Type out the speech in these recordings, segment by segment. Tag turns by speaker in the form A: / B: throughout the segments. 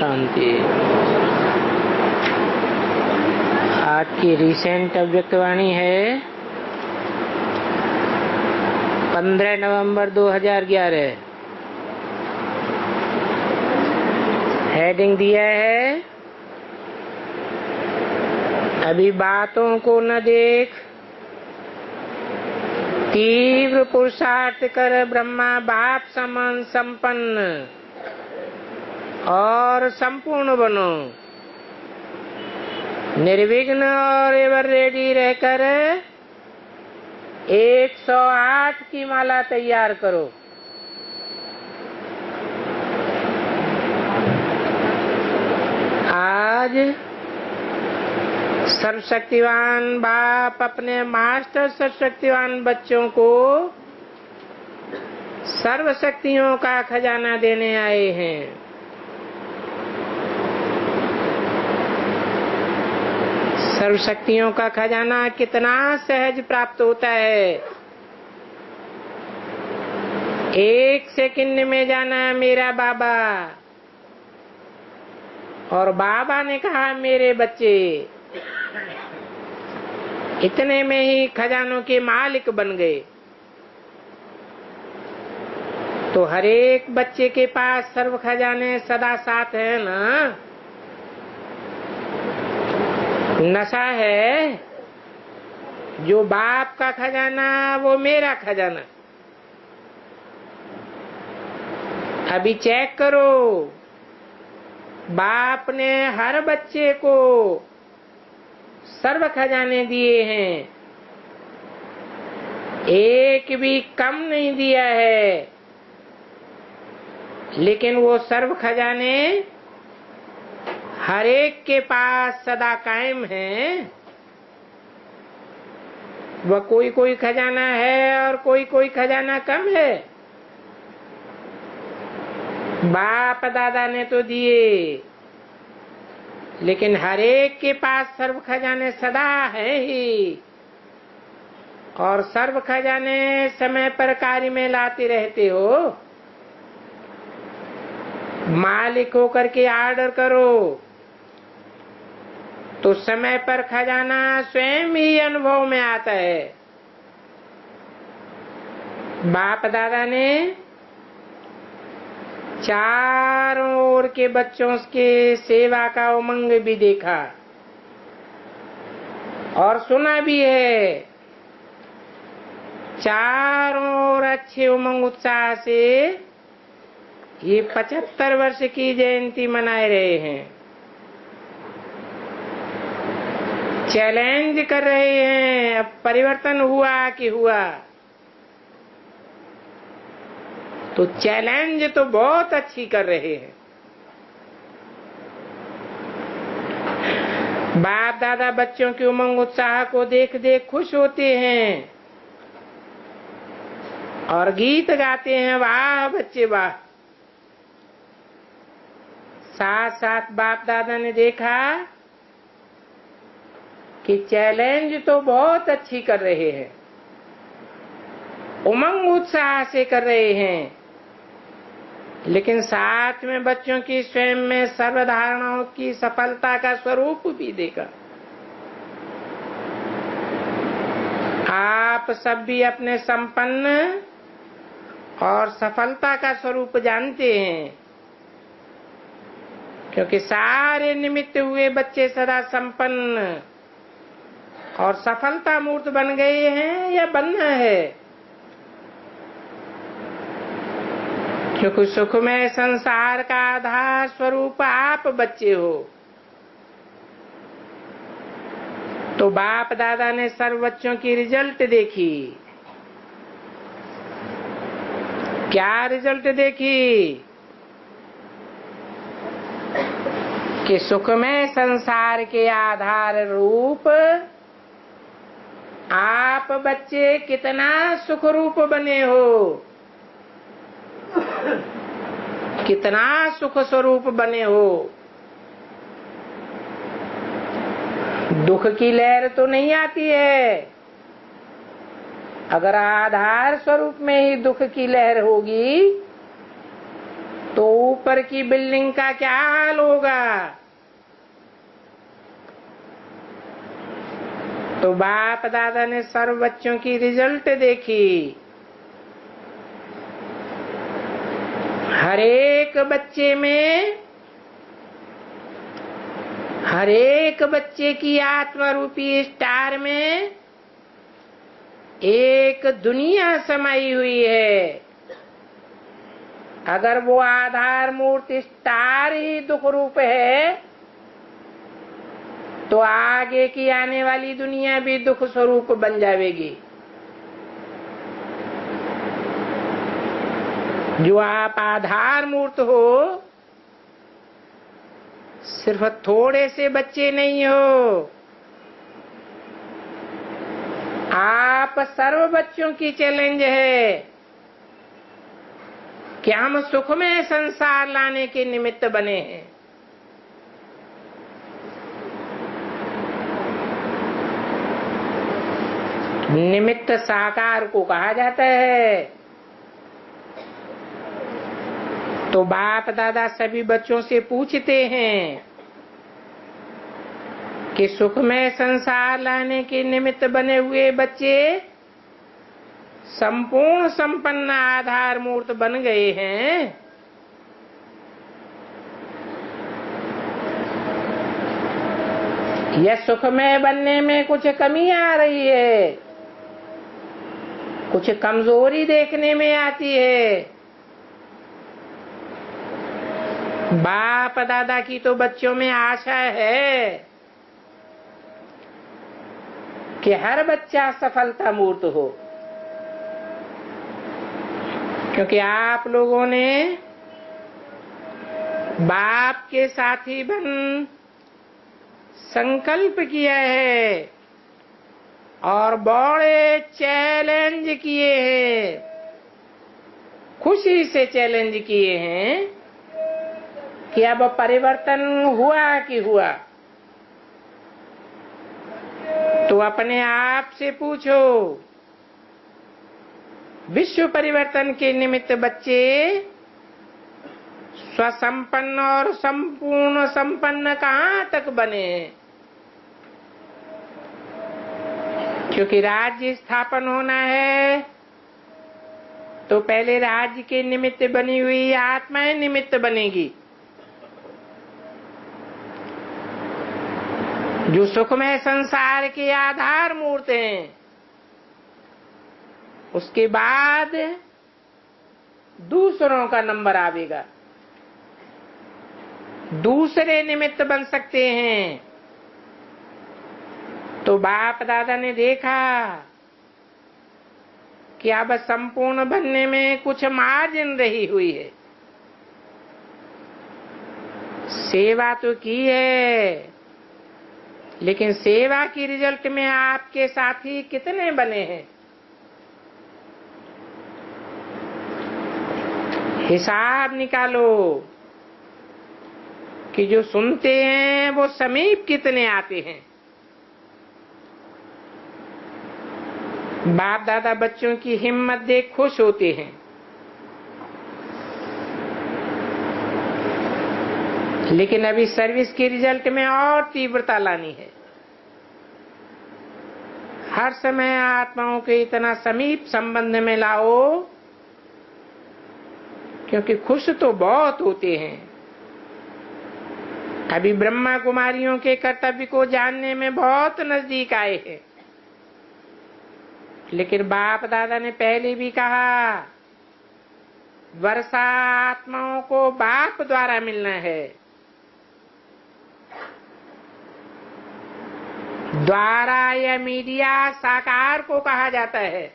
A: शांति। आज की रिसेंट अव्यक्तवाणी है 15 नवंबर 2011। हेडिंग दिया है, अभी बातों को न देख, तीव्र पुरुषार्थ कर ब्रह्मा बाप समान संपन्न और संपूर्ण बनो। निर्विघ्न और एवर रेडी रहकर 108 की माला तैयार करो। आज सर्वशक्तिवान बाप अपने मास्टर सर्वशक्तिवान बच्चों को सर्वशक्तियों का खजाना देने आए हैं। सर्वशक्तियों का खजाना कितना सहज प्राप्त होता है। एक सेकंड में जाना मेरा बाबा, और बाबा ने कहा मेरे बच्चे, इतने में ही खजानों के मालिक बन गए। तो हर एक बच्चे के पास सर्व खजाने सदा साथ है ना। नशा है जो बाप का खजाना वो मेरा खजाना। अभी चेक करो, बाप ने हर बच्चे को सर्व खजाने दिए हैं, एक भी कम नहीं दिया है। लेकिन वो सर्व खजाने हर एक के पास सदा कायम है। वह कोई कोई खजाना है और कोई कोई खजाना कम है। बाप दादा ने तो दिए, लेकिन हर एक के पास सर्व खजाने सदा है ही, और सर्व खजाने समय पर कार्य में लाते रहते हो। मालिक होकर के आर्डर करो तो समय पर खजाना स्वयं ही अनुभव में आता है। बाप दादा ने चारों ओर के बच्चों के सेवा का उमंग भी देखा और सुना भी है। चारों ओर अच्छे उमंग उत्साह से ये 75 वर्ष की जयंती मनाए रहे हैं। चैलेंज कर रहे हैं, अब परिवर्तन हुआ कि हुआ। तो चैलेंज तो बहुत अच्छी कर रहे हैं। बाप दादा बच्चों के उमंग उत्साह को देख देख खुश होते हैं और गीत गाते हैं, वाह बच्चे वाह। साथ साथ बाप दादा ने देखा कि चैलेंज तो बहुत अच्छी कर रहे हैं, उमंग उत्साह से कर रहे हैं, लेकिन साथ में बच्चों की स्वयं में सर्वधारणाओं की सफलता का स्वरूप भी देखा। आप सब भी अपने संपन्न और सफलता का स्वरूप जानते हैं, क्योंकि सारे निमित्त हुए बच्चे सदा संपन्न और सफलता मूर्त बन गए हैं या बनना है। क्योंकि सुखमय संसार का आधार स्वरूप आप बच्चे हो। तो बाप दादा ने सर्व बच्चों की रिजल्ट देखी। क्या रिजल्ट देखी? कि सुखमय संसार के आधार रूप आप बच्चे कितना सुख रूप बने हो, कितना सुख स्वरूप बने हो। दुख की लहर तो नहीं आती है। अगर आधार स्वरूप में ही दुख की लहर होगी तो ऊपर की बिल्डिंग का क्या हाल होगा। तो बाप दादा ने सर्व बच्चों की रिजल्ट देखी। हरेक बच्चे की आत्मा रूपी स्टार में एक दुनिया समाई हुई है। अगर वो आधार मूर्ति स्टार ही दुख रूप है तो आगे की आने वाली दुनिया भी दुख स्वरूप बन जाएगी। जो आप आधार मूर्त हो, सिर्फ थोड़े से बच्चे नहीं हो, आप सर्व बच्चों की चैलेंज है कि हम सुखमय संसार लाने के निमित्त बने हैं। निमित्त साकार को कहा जाता है। तो बाप दादा सभी बच्चों से पूछते हैं कि सुखमय संसार लाने के निमित्त बने हुए बच्चे संपूर्ण संपन्न आधार मूर्त बन गए हैं। यह सुखमय बनने में कुछ कमी आ रही है, कुछ कमजोरी देखने में आती है। बाप दादा की तो बच्चों में आशा है कि हर बच्चा सफलता मूर्त हो, क्योंकि आप लोगों ने बाप के साथी बन संकल्प किया है और बड़े चैलेंज किए हैं, खुशी से चैलेंज किए हैं कि अब परिवर्तन हुआ कि हुआ। तो अपने आप से पूछो, विश्व परिवर्तन के निमित्त बच्चे स्वसंपन्न और संपूर्ण संपन्न कहाँ तक बने हैं? क्योंकि राज्य स्थापन होना है तो पहले राज्य के निमित्त बनी हुई आत्माएं निमित्त बनेगी। जो सुखमय संसार के आधार मूर्त हैं, उसके बाद दूसरों का नंबर आवेगा, दूसरे निमित्त बन सकते हैं। तो बाप दादा ने देखा कि अब संपूर्ण बनने में कुछ मार्जिन रही हुई है। सेवा तो की है, लेकिन सेवा की रिजल्ट में आपके साथी कितने बने हैं? हिसाब निकालो कि जो सुनते हैं वो समीप कितने आते हैं। बाप दादा बच्चों की हिम्मत देख खुश होते हैं, लेकिन अभी सर्विस के रिजल्ट में और तीव्रता लानी है। हर समय आत्माओं के इतना समीप संबंध में लाओ, क्योंकि खुश तो बहुत होते हैं। अभी ब्रह्मा कुमारियों के कर्तव्य को जानने में बहुत नजदीक आए हैं, लेकिन बाप दादा ने पहले भी कहा, वर्षा आत्माओं को बाप द्वारा मिलना है। द्वारा या मीडिया साकार को कहा जाता है,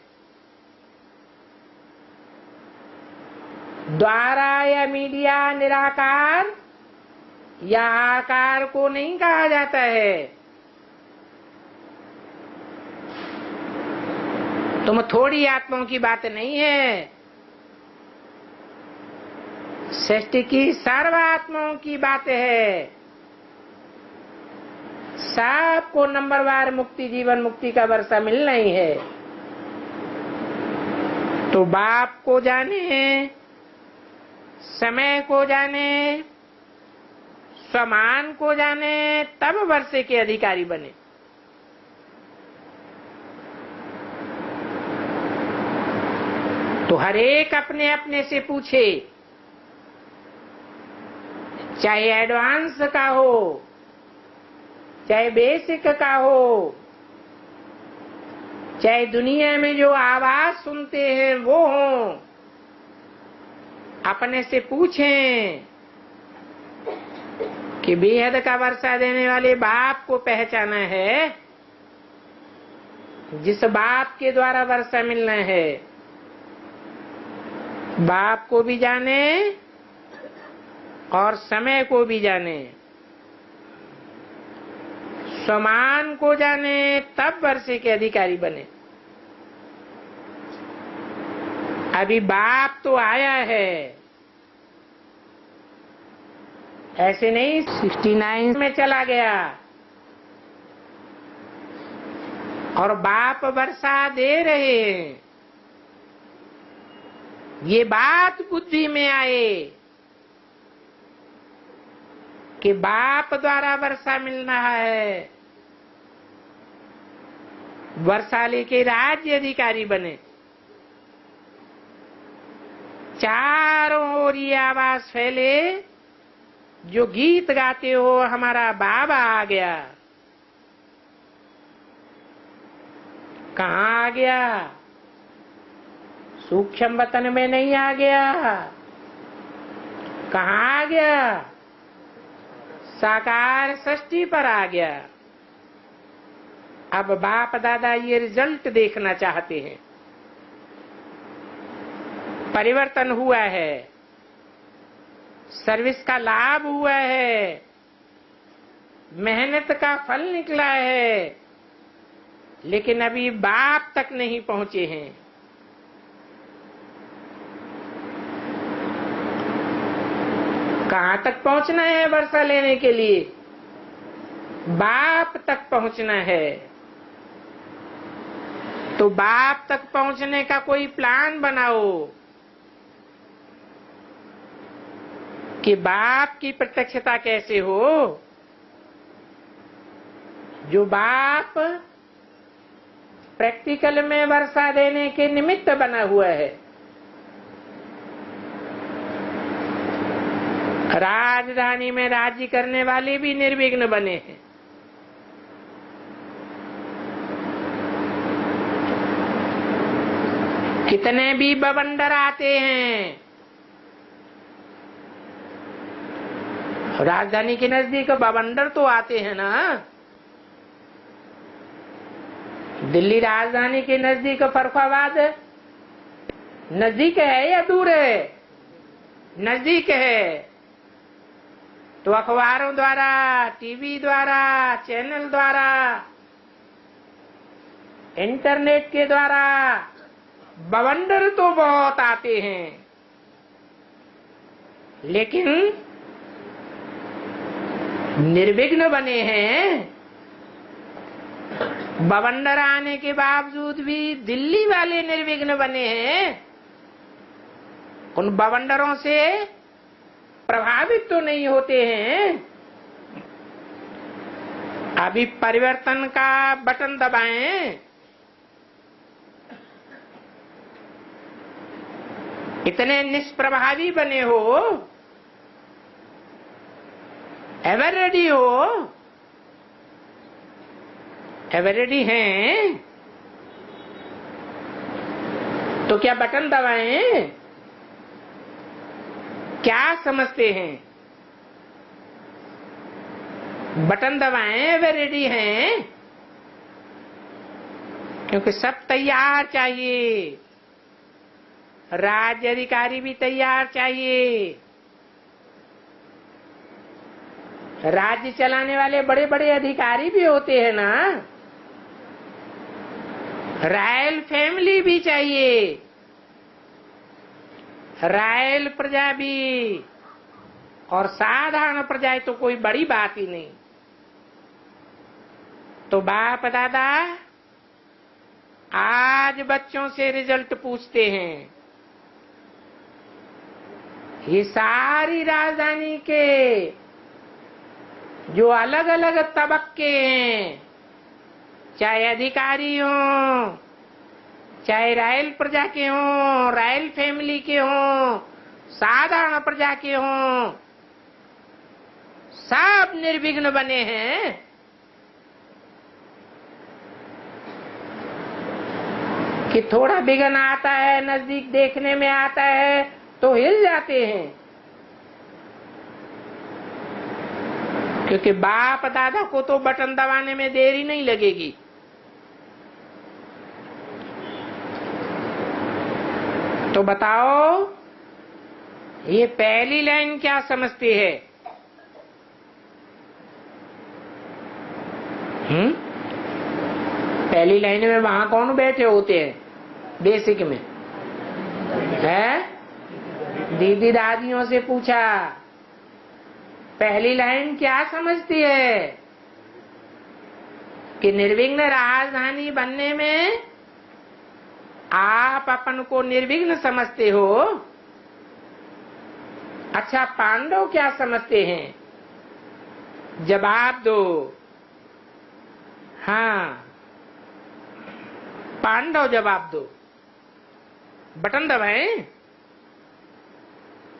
A: द्वारा या मीडिया निराकार या आकार को नहीं कहा जाता है। तुम थोड़ी आत्माओं की बात नहीं है, सृष्टि की सर्व आत्माओं की बात है। सबको नंबरवार मुक्ति, जीवन मुक्ति का वर्षा मिलना ही है। तो बाप को जाने समय को जाने, स्वमान को जाने, तब वर्षे के अधिकारी बने। तो हर एक अपने अपने से पूछे, चाहे एडवांस का हो, चाहे बेसिक का हो, चाहे दुनिया में जो आवाज सुनते हैं वो हो, अपने से पूछें कि बेहद का वर्षा देने वाले बाप को पहचाना है, जिस बाप के द्वारा वर्षा मिलना है। बाप को भी जाने और समय को भी जाने, स्वमान को जाने, तब वर्षे के अधिकारी बने। अभी बाप तो आया है, ऐसे नहीं 69 में चला गया और बाप वर्षा दे रहे हैं। ये बात बुद्धि में आए कि बाप द्वारा वर्षा मिल रहा है, वर्षा लेके राज्य अधिकारी बने। चारों ओर ये आवाज फैले, जो गीत गाते हो हमारा बाबा आ गया। कहाँ आ गया? सूक्ष्म वतन में नहीं आ गया। कहाँ आ गया? साकार सृष्टि पर आ गया। अब बाप दादा ये रिजल्ट देखना चाहते हैं। परिवर्तन हुआ है, सर्विस का लाभ हुआ है, मेहनत का फल निकला है, लेकिन अभी बाप तक नहीं पहुंचे हैं। कहां तक पहुंचना है वर्षा लेने के लिए? बाप तक पहुंचना है। तो बाप तक पहुंचने का कोई प्लान बनाओ कि बाप की प्रत्यक्षता कैसे हो। जो बाप प्रैक्टिकल में वर्षा देने के निमित्त बना हुआ है। राजधानी में राज्य करने वाले भी निर्विघ्न बने हैं। कितने भी बवंडर आते हैं, राजधानी के नजदीक बवंडर तो आते हैं ना। दिल्ली राजधानी के नजदीक फर्रुखाबाद नजदीक है या दूर है? नजदीक है। तो अखबारों द्वारा, टीवी द्वारा, चैनल द्वारा, इंटरनेट के द्वारा बवंडर तो बहुत आते हैं, लेकिन निर्विघ्न बने हैं। बवंडर आने के बावजूद भी दिल्ली वाले निर्विघ्न बने हैं। उन बवंडरों से प्रभावित तो नहीं होते हैं। अभी परिवर्तन का बटन दबाएं, इतने निष्प्रभावी बने हो, एवर रेडी हो, एवर रेडी हैं, तो क्या बटन दबाएं? क्या समझते हैं? बटन दबाएं, वे रेडी हैं, क्योंकि सब तैयार चाहिए। राज्य अधिकारी भी तैयार चाहिए। राज्य चलाने वाले बड़े बड़े अधिकारी भी होते हैं ना। रॉयल फैमिली भी चाहिए, रॉयल प्रजा भी, और साधारण प्रजा तो कोई बड़ी बात ही नहीं। तो बाप दादा आज बच्चों से रिजल्ट पूछते हैं, ये सारी राजधानी के जो अलग अलग तबके हैं, चाहे अधिकारी हों, चाहे रॉयल प्रजा के हों, रॉयल फैमिली के हों, साधारण प्रजा के हों, सब निर्विघ्न बने हैं। कि थोड़ा विघ्न आता है, नजदीक देखने में आता है तो हिल जाते हैं, क्योंकि बाप दादा को तो बटन दबाने में देरी नहीं लगेगी। तो बताओ ये पहली लाइन क्या समझती है? पहली लाइन में वहां कौन बैठे होते हैं बेसिक में? है दीदी दादियों से पूछा पहली लाइन क्या समझती है? कि निर्विघ्न राजधानी बनने में आप अपन को निर्विघ्न समझते हो। अच्छा, पांडव क्या समझते हैं? जवाब दो। हाँ, पांडव जवाब दो। बटन दबाएं?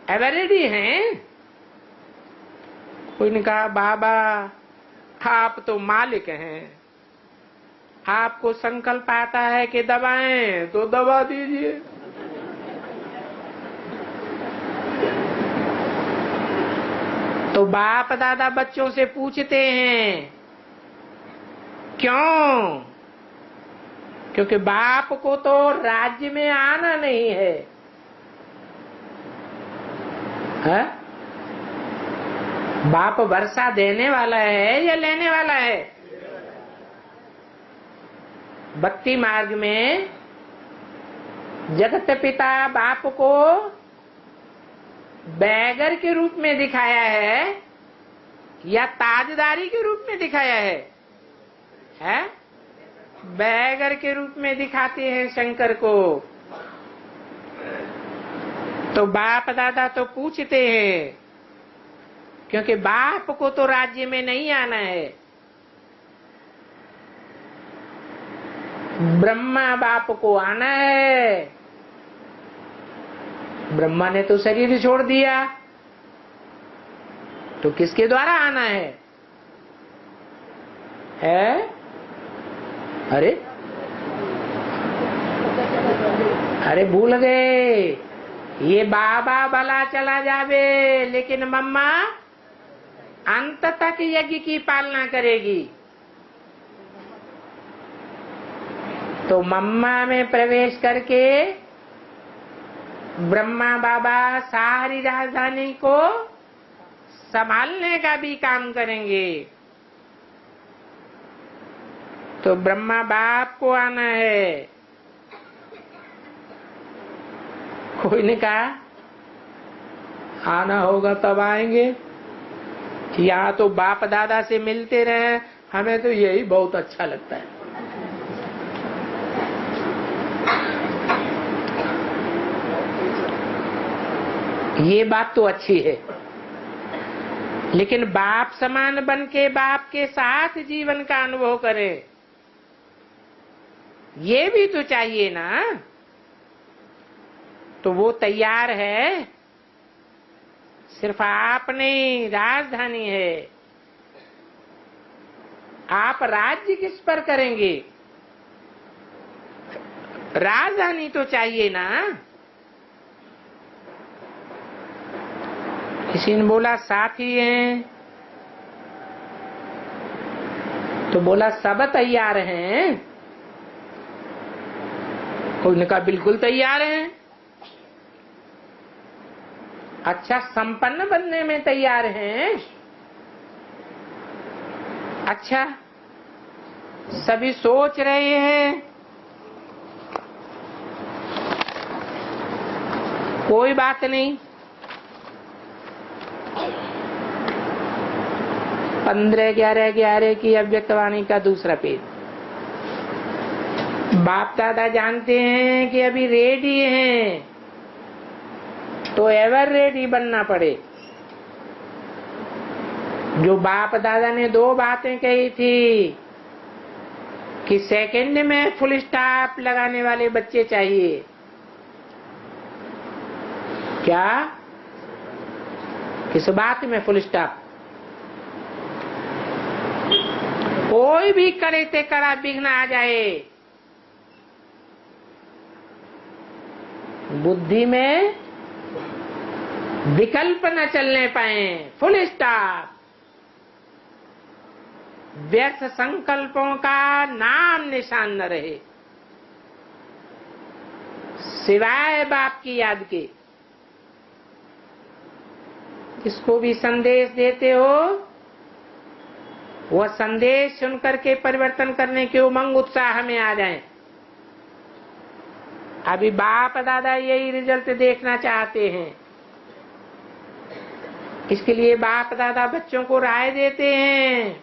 A: एवरेडी हैं? कोई ने कहा बाबा आप तो मालिक हैं, आपको संकल्प आता है कि दबाएं तो दबा दीजिए। तो बाप दादा बच्चों से पूछते हैं क्यों? क्योंकि बाप को तो राज्य में आना नहीं है, है? बाप वर्षा देने वाला है या लेने वाला है? भक्ति मार्ग में जगत पिता बाप को बैगर के रूप में दिखाया है या ताजदारी के रूप में दिखाया है? बैगर के रूप में दिखाते हैं शंकर को। तो बाप दादा तो पूछते हैं, क्योंकि बाप को तो राज्य में नहीं आना है। ब्रह्मा बाप को आना है। ब्रह्मा ने तो शरीर छोड़ दिया, तो किसके द्वारा आना है? अरे भूल गए, ये बाबा भला चला जावे लेकिन मम्मा अंत तक यज्ञ की पालना करेगी। तो मम्मा में प्रवेश करके ब्रह्मा बाबा सारी राजधानी को संभालने का भी काम करेंगे। तो ब्रह्मा बाप को आना है। कोई ने कहा आना होगा तब आएंगे, या तो बाप दादा से मिलते रहे, हमें तो यही बहुत अच्छा लगता है। ये बात तो अच्छी है, लेकिन बाप समान बन के बाप के साथ जीवन का अनुभव करें, ये भी तो चाहिए ना। तो वो तैयार है, सिर्फ आप नहीं, राजधानी है। आप राज्य किस पर करेंगे? राजधानी तो चाहिए ना। किसी ने बोला साथी हैं, तो बोला सब तैयार हैं। कोई ने कहा बिल्कुल तैयार हैं। अच्छा, संपन्न बनने में तैयार हैं। अच्छा, सभी सोच रहे हैं, कोई बात नहीं। 15/11/11 की अव्यक्तवाणी का दूसरा पेज। बाप दादा जानते हैं कि अभी रेडी हैं, तो एवर रेडी बनना पड़े। जो बाप दादा ने 2 बातें कही थी कि सेकंड में फुल स्टॉप लगाने वाले बच्चे चाहिए। क्या? किस बात में फुल स्टॉप? कोई भी करते करा विघ्न आ जाए, बुद्धि में विकल्प न चलने पाए, फुल स्टॉप। व्यर्थ संकल्पों का नाम निशान न रहे, सिवाय बाप की याद के। जिसको भी संदेश देते हो, वह संदेश सुनकर के परिवर्तन करने के उमंग उत्साह में आ जाएं। अभी बाप दादा यही रिजल्ट देखना चाहते हैं। इसके लिए बाप दादा बच्चों को राय देते हैं,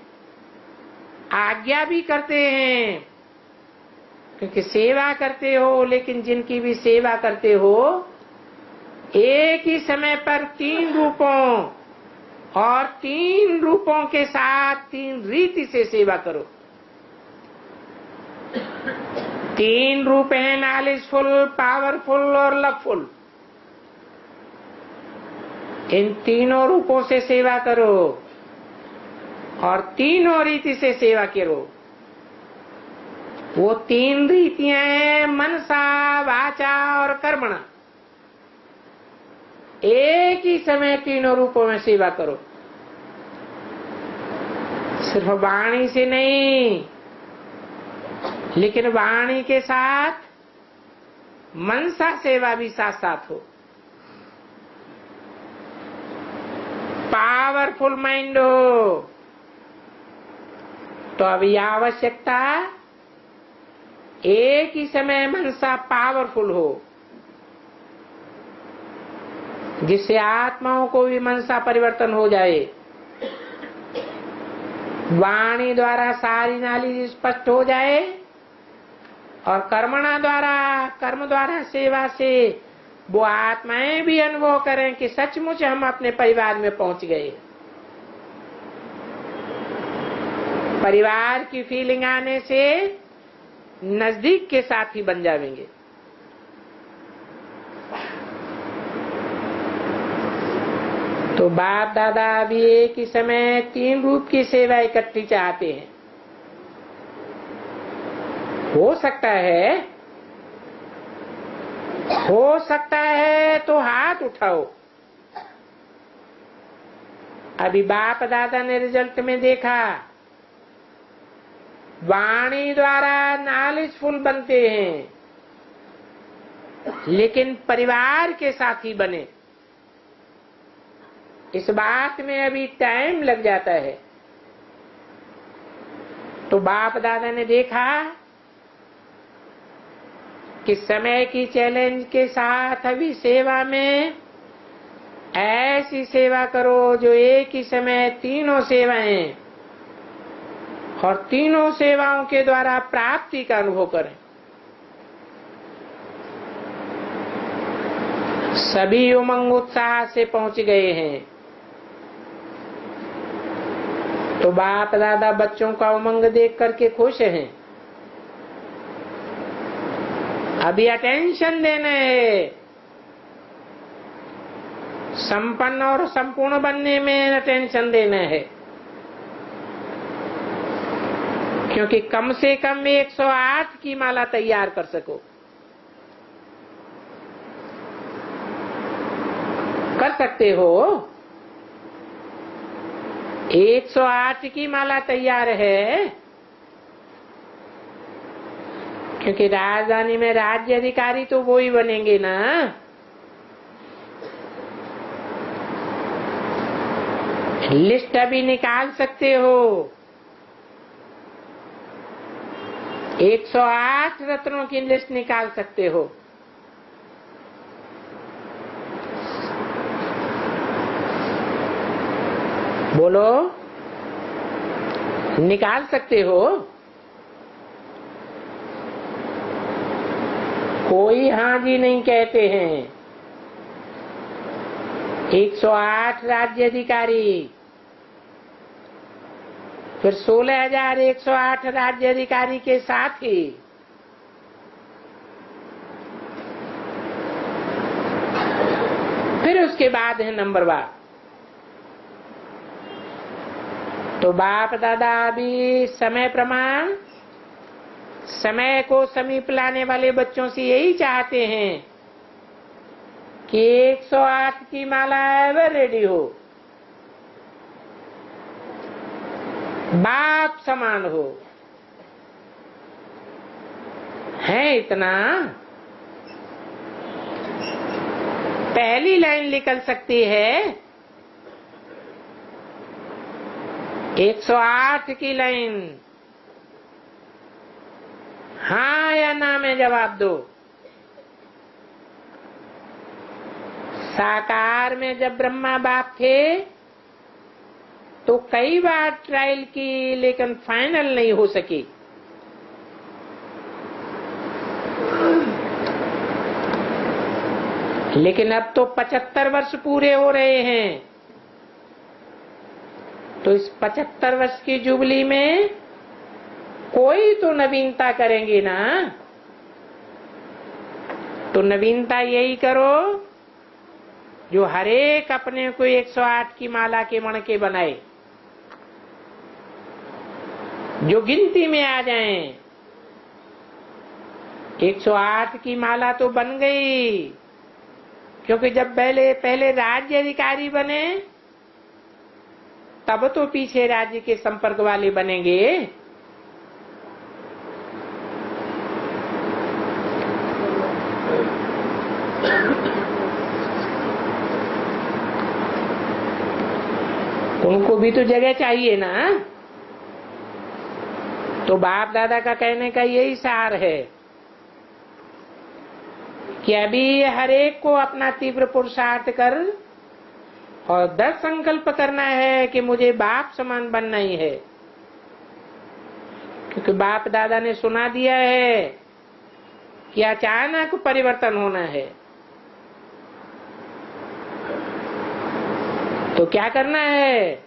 A: आज्ञा भी करते हैं, क्योंकि सेवा करते हो। लेकिन जिनकी भी सेवा करते हो, एक ही समय पर 3 रूपों और 3 रूपों के साथ 3 रीति से सेवा करो। 3 रूप हैं, नॉलेजफुल, पावरफुल और लवफुल। इन तीनों रूपों से सेवा करो और तीनों रीति से सेवा करो। वो 3 रीतियां हैं, मनसा, वाचा और कर्मणा। एक ही समय तीनों रूपों में सेवा करो। सिर्फ वाणी से नहीं, लेकिन वाणी के साथ मनसा सेवा भी साथ साथ हो। पावरफुल माइंड हो तो अभी आवश्यकता एक ही समय मनसा पावरफुल हो, जिससे आत्माओं को भी मनसा परिवर्तन हो जाए। वाणी द्वारा सारी नाली स्पष्ट हो जाए और कर्मणा द्वारा, कर्म द्वारा सेवा से वो आत्माएं भी अनुभव करें कि सचमुच हम अपने परिवार में पहुंच गए। परिवार की फीलिंग आने से नजदीक के साथी बन जाएंगे। तो बाप दादा भी एक ही समय 3 रूप की सेवा इकट्ठी चाहते हैं। हो सकता है तो हाथ उठाओ। अभी बाप दादा ने रिजल्ट में देखा, वाणी द्वारा नॉलेजफुल बनते हैं, लेकिन परिवार के साथी बने, इस बात में अभी टाइम लग जाता है। तो बाप दादा ने देखा कि समय की चैलेंज के साथ अभी सेवा में ऐसी सेवा करो जो एक ही समय तीनों सेवाएं और तीनों सेवाओं के द्वारा प्राप्ति का अनुभव करें। सभी उमंग उत्साह से पहुंच गए हैं। तो बाप दादा बच्चों का उमंग देख करके खुश हैं। अभी अटेंशन देना है, संपन्न और संपूर्ण बनने में अटेंशन देना है, क्योंकि कम से कम 108 की माला तैयार कर सको। कर सकते हो? 108 की माला तैयार है, क्योंकि राजधानी में राज्य अधिकारी तो वो ही बनेंगे ना। लिस्ट अभी निकाल सकते हो। 108 रत्नों की लिस्ट निकाल सकते हो। बोलो, निकाल सकते हो? कोई हाँ जी नहीं कहते हैं। 108 राज्य अधिकारी, फिर 16,108 राज्य अधिकारी के साथ ही फिर उसके बाद है नंबरवार। तो बाप दादा भी समय प्रमाण, समय को समीप लाने वाले बच्चों से यही चाहते हैं कि 108 की माला एवर रेडी हो, बाप समान हो। है इतना? पहली लाइन निकल सकती है, 108 की लाइन, हाँ या ना में जवाब दो। साकार में जब ब्रह्मा बाप थे तो कई बार ट्रायल की, लेकिन फाइनल नहीं हो सकी। लेकिन अब तो 75 वर्ष पूरे हो रहे हैं, तो इस 75 वर्ष की जुबली में कोई तो नवीनता करेंगे ना। तो नवीनता यही करो जो हरेक अपने को 108 की माला के मणके बनाए, जो गिनती में आ जाएं। 108 की माला तो बन गई, क्योंकि जब पहले राज्य अधिकारी बने तब तो पीछे राज्य के संपर्क वाले बनेंगे। उनको भी तो जगह चाहिए ना। तो बाप दादा का कहने का यही सार है कि अभी हर एक को अपना तीव्र पुरुषार्थ कर और 10 संकल्प करना है कि मुझे बाप समान बनना ही है। क्योंकि बाप दादा ने सुना दिया है कि अचानक परिवर्तन होना है। तो क्या करना है?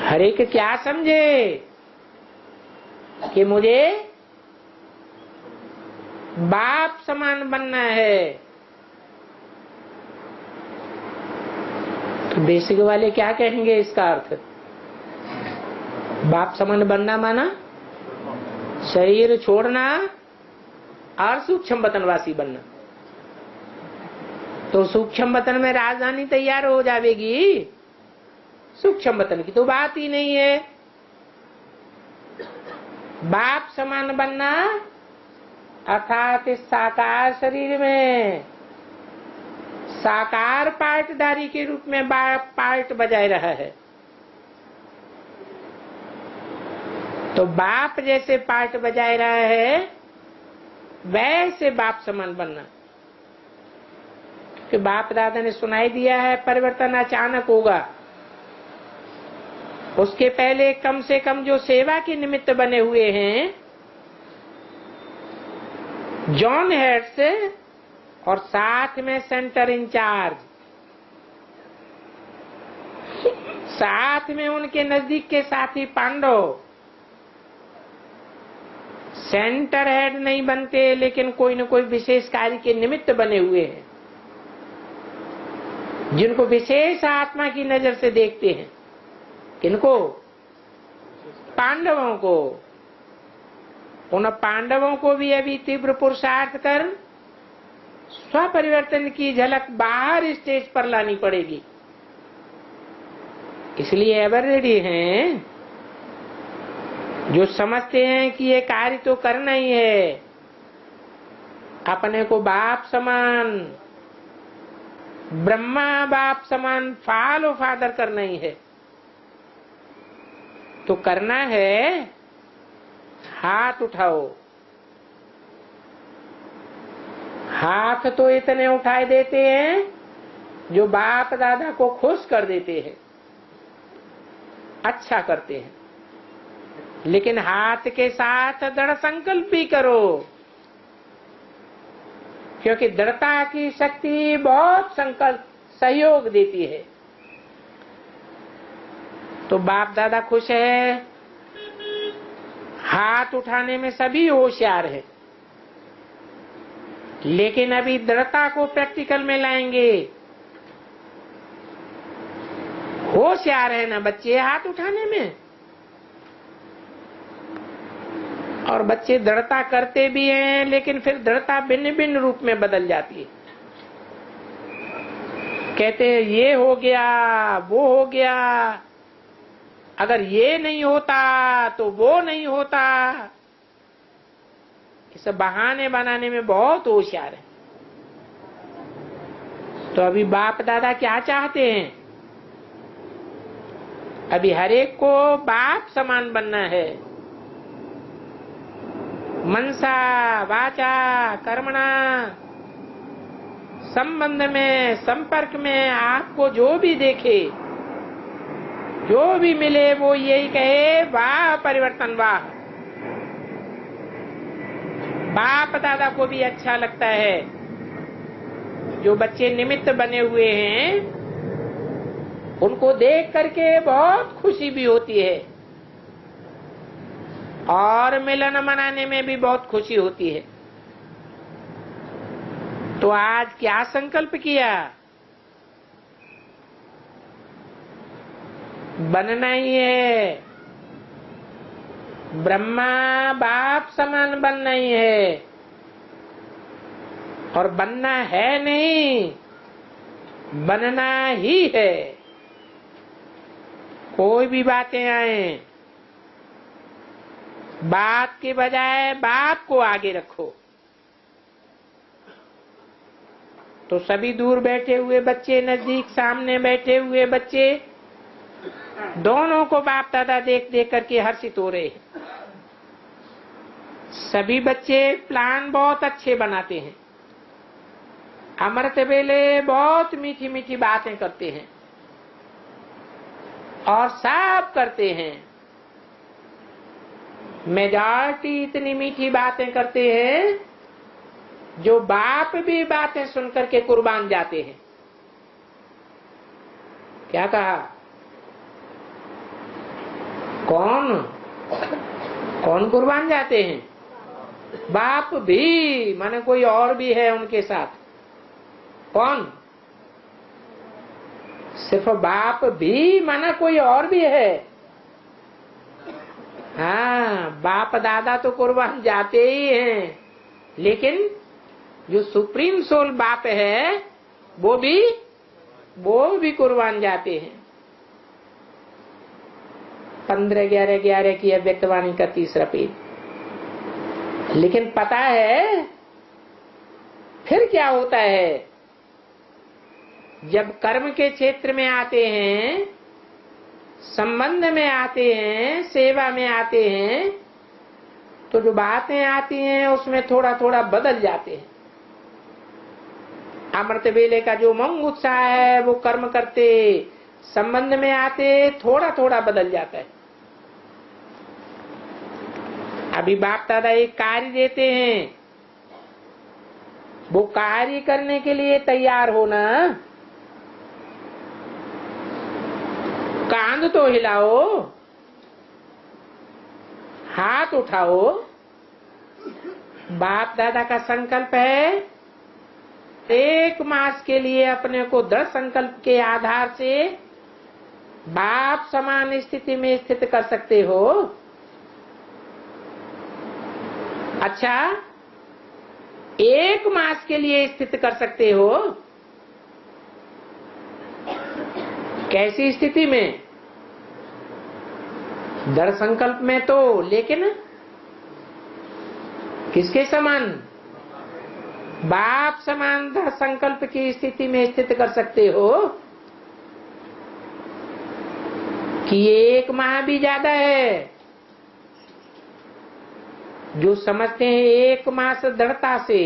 A: हर एक क्या समझे कि मुझे बाप समान बनना है। तो बेसिक वाले क्या कहेंगे इसका अर्थ? बाप समान बनना माना शरीर छोड़ना और सूक्ष्म वतनवासी बनना। तो सूक्ष्म वतन में राजधानी तैयार हो जाएगी, सूक्ष्म वतन की तो बात ही नहीं है। बाप समान बनना अर्थात इस साकार शरीर में साकार पार्टदारी के रूप में बाप पार्ट बजाय रहा है। तो बाप जैसे पार्ट बजाय रहा है वैसे बाप समान बनना। कि बाप दादा ने सुनाई दिया है परिवर्तन अचानक होगा, उसके पहले कम से कम जो सेवा के निमित्त बने हुए हैं जॉन हेड्स और साथ में सेंटर इंचार्ज, साथ में उनके नजदीक के साथी पांडव, सेंटर हेड नहीं बनते लेकिन कोई न कोई विशेष कार्य के निमित्त बने हुए हैं, जिनको विशेष आत्मा की नजर से देखते हैं। किनको? पांडवों को। उन पांडवों को भी अभी तीव्र पुरुषार्थ कर स्वपरिवर्तन की झलक बाहर स्टेज पर लानी पड़ेगी। इसलिए एवर रेडी हैं, जो समझते हैं कि ये कार्य तो करना ही है, अपने को बाप समान, ब्रह्मा बाप समान फॉलो फादर करना ही है। तो करना है, हाथ उठाओ। हाथ तो इतने उठाए देते हैं जो बाप दादा को खुश कर देते हैं, अच्छा करते हैं। लेकिन हाथ के साथ दृढ़ संकल्प भी करो क्योंकि दृढ़ता की शक्ति बहुत संकल्प सहयोग देती है। तो बाप दादा खुश है, हाथ उठाने में सभी होशियार है, लेकिन अभी दृढ़ता को प्रैक्टिकल में लाएंगे। होशियार है ना बच्चे हाथ उठाने में, और बच्चे दृढ़ता करते भी हैं, लेकिन फिर दृढ़ता भिन्न भिन्न रूप में बदल जाती है। कहते हैं ये हो गया, वो हो गया, अगर ये नहीं होता तो वो नहीं होता। इस बहाने बनाने में बहुत होशियार है। तो अभी बाप दादा क्या चाहते हैं? अभी हरेक को बाप समान बनना है। मनसा वाचा कर्मणा, संबंध में संपर्क में आपको जो भी देखे, जो भी मिले, वो यही कहे वाह परिवर्तन वाह। बाप दादा को भी अच्छा लगता है। जो बच्चे निमित्त बने हुए हैं उनको देख करके बहुत खुशी भी होती है, और मिलन मनाने में भी बहुत खुशी होती है। तो आज क्या संकल्प किया? बनना ही है, ब्रह्मा बाप समान बनना ही है, और बनना है नहीं, बनना ही है। कोई भी बातें आए, बात के बजाय बाप को आगे रखो। तो सभी दूर बैठे हुए बच्चे, नजदीक सामने बैठे हुए बच्चे, दोनों को बाप दादा देख देख करके हर्षित हो रहे हैं। सभी बच्चे प्लान बहुत अच्छे बनाते हैं, अमृत वेले बहुत मीठी मीठी बातें करते हैं, और सब करते हैं। मेजॉरिटी इतनी मीठी बातें करते हैं जो बाप भी बातें सुनकर के कुर्बान जाते हैं। क्या कहा? कौन कौन कुर्बान जाते हैं? बाप भी, माने कोई और भी है उनके साथ। कौन? सिर्फ बाप भी, माना कोई और भी है। हाँ, बाप दादा तो कुर्बान जाते ही हैं, लेकिन जो सुप्रीम सोल बाप है वो भी कुर्बान जाते हैं। 15-11-11 की अव्यक्तवाणी का तीसरा पेज। लेकिन पता है फिर क्या होता है? जब कर्म के क्षेत्र में आते हैं, संबंध में आते हैं, सेवा में आते हैं, तो जो बातें आती हैं उसमें थोड़ा थोड़ा बदल जाते हैं। अमृत वेले का जो उमंग उत्साह है वो कर्म करते, संबंध में आते थोड़ा थोड़ा बदल जाता है। अभी बाप दादा एक कार्य देते हैं, वो कार्य करने के लिए तैयार होना। कांध तो हिलाओ, हाथ उठाओ। बाप दादा का संकल्प है 1 मास के लिए अपने को दृढ़ संकल्प के आधार से बाप समान स्थिति में स्थित कर सकते हो। अच्छा, 1 मास के लिए स्थित कर सकते हो। कैसी स्थिति में? दृढ़ संकल्प में तो, लेकिन किसके समान? बाप समान दृढ़ संकल्प की स्थिति में स्थित कर सकते हो कि 1 माह भी ज्यादा है। जो समझते हैं 1 मास दृढ़ता से,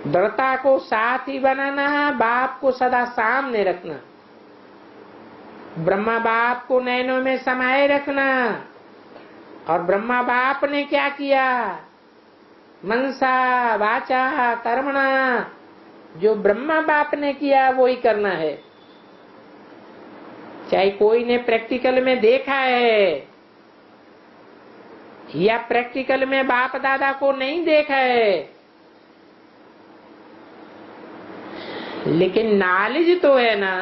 A: दृढ़ता को साथ ही बनाना, बाप को सदा सामने रखना, ब्रह्मा बाप को नैनों में समाये रखना। और ब्रह्मा बाप ने क्या किया? मनसा वाचा कर्मणा, जो ब्रह्मा बाप ने किया वो ही करना है। चाहे कोई ने प्रैक्टिकल में देखा है या प्रैक्टिकल में बाप दादा को नहीं देखा है, लेकिन नॉलेज तो है ना।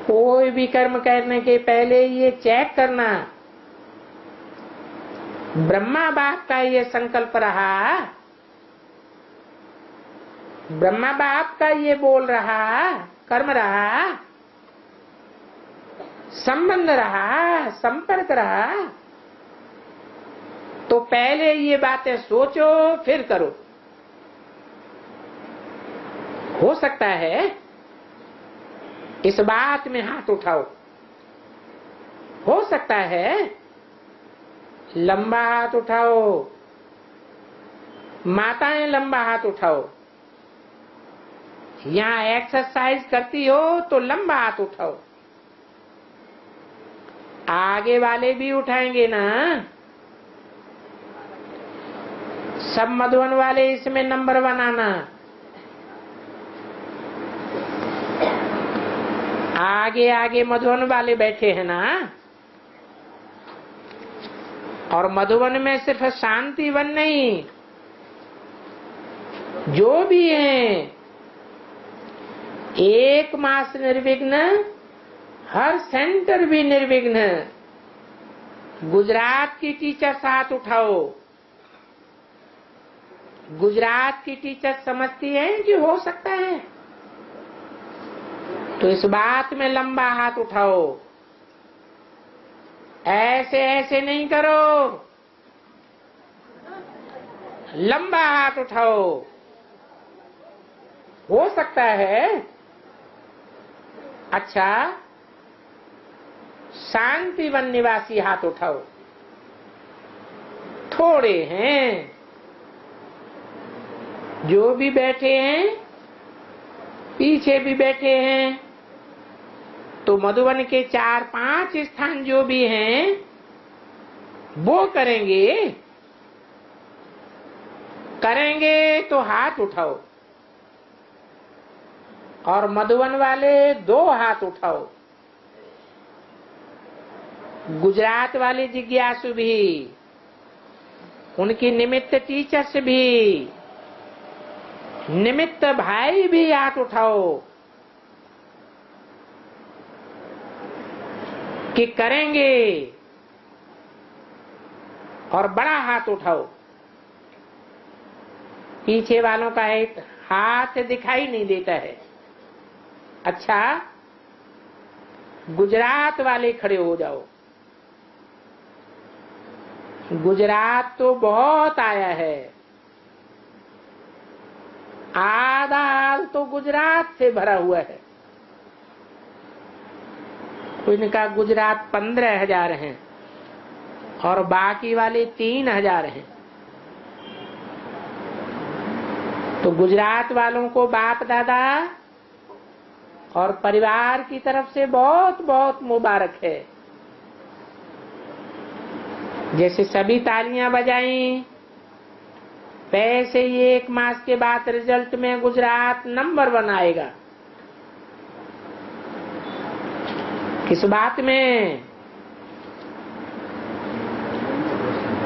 A: कोई भी कर्म करने के पहले ये चेक करना, ब्रह्मा बाप का ये संकल्प रहा, ब्रह्मा बाप का ये बोल रहा, कर्म रहा, संबंध रहा, संपर्क रहा, तो पहले ये बातें सोचो फिर करो। हो सकता है इस बात में हाथ उठाओ, हो सकता है लंबा हाथ उठाओ, माताएं लंबा हाथ उठाओ, यहाँ एक्सरसाइज करती हो तो लंबा हाथ उठाओ। आगे वाले भी उठाएंगे ना, सब मधुबन वाले इसमें नंबर 1 आना। आगे आगे मधुबन वाले बैठे हैं ना, और मधुबन में सिर्फ शांतिवन नहीं, जो भी हैं 1 मास निर्विघ्न, हर सेंटर भी निर्विघ्न। गुजरात की टीचर हाथ उठाओ। गुजरात की टीचर समझती है कि हो सकता है, तो इस बात में लंबा हाथ उठाओ। ऐसे ऐसे नहीं करो, लंबा हाथ उठाओ। हो सकता है अच्छा शांतिवन निवासी हाथ उठाओ। थोड़े हैं जो भी बैठे हैं, पीछे भी बैठे हैं, तो मधुबन के 4-5 स्थान जो भी हैं वो करेंगे। करेंगे तो हाथ उठाओ, और मधुबन वाले 2 हाथ उठाओ। गुजरात वाले जिज्ञासु भी, उनकी निमित्त टीचर्स भी, निमित्त भाई भी हाथ उठाओ कि करेंगे, और बड़ा हाथ उठाओ। पीछे वालों का एक हाथ दिखाई नहीं देता है। अच्छा गुजरात वाले खड़े हो जाओ। गुजरात तो बहुत आया है, आधा हाल तो गुजरात से भरा हुआ है। कोई ने कहा गुजरात 15,000 हैं और बाकी वाले 3,000 हैं। तो गुजरात वालों को बाप दादा और परिवार की तरफ से बहुत बहुत मुबारक है। जैसे सभी तालियां बजाई, वैसे ही 1 मास के बाद रिजल्ट में गुजरात नंबर 1 आएगा। किस बात में?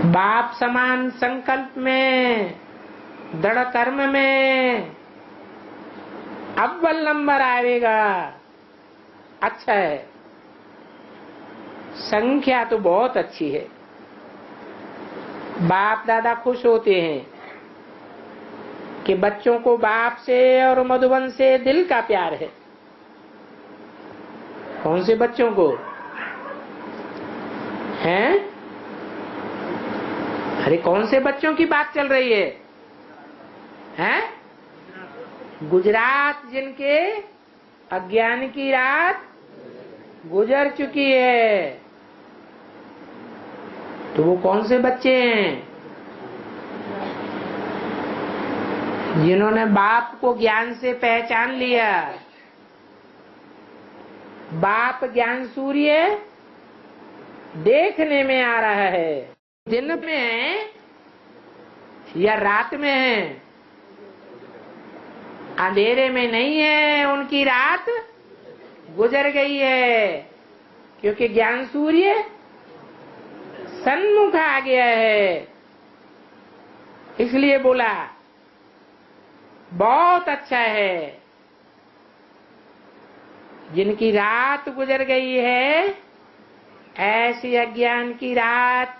A: बाप समान संकल्प में, दृढ़ कर्म में अव्वल नंबर आएगा। अच्छा है, संख्या तो बहुत अच्छी है। बाप दादा खुश होते हैं कि बच्चों को बाप से और मधुबन से दिल का प्यार है। कौन से बच्चों को हैं? अरे कौन से बच्चों की बात चल रही है? हैं? गुजरात जिनके अज्ञान की रात गुजर चुकी है, तो वो कौन से बच्चे हैं? जिन्होंने बाप को ज्ञान से पहचान लिया। बाप ज्ञान सूर्य देखने में आ रहा है, दिन में या रात में है? अंधेरे में नहीं है, उनकी रात गुजर गई है, क्योंकि ज्ञान सूर्य सन्मुख आ गया है। इसलिए बोला बहुत अच्छा है, जिनकी रात गुजर गई है ऐसी अज्ञान की रात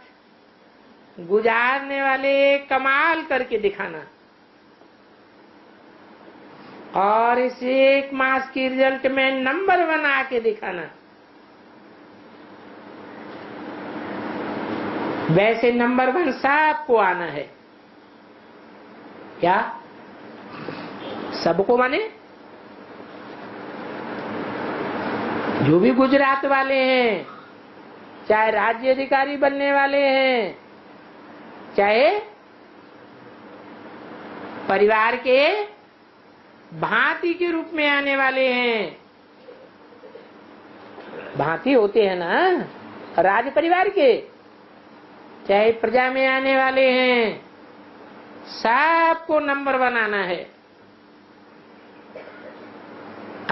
A: गुजारने वाले कमाल करके दिखाना, और इस 1 मास की रिजल्ट में नंबर 1 आके दिखाना। वैसे नंबर 1 सबको आना है। क्या सबको माने? जो भी गुजरात वाले हैं, चाहे राज्य अधिकारी बनने वाले हैं, चाहे परिवार के भांति के रूप में आने वाले हैं। भांति होते हैं ना राज परिवार के, चाहे प्रजा में आने वाले हैं, सबको नंबर 1 आना है।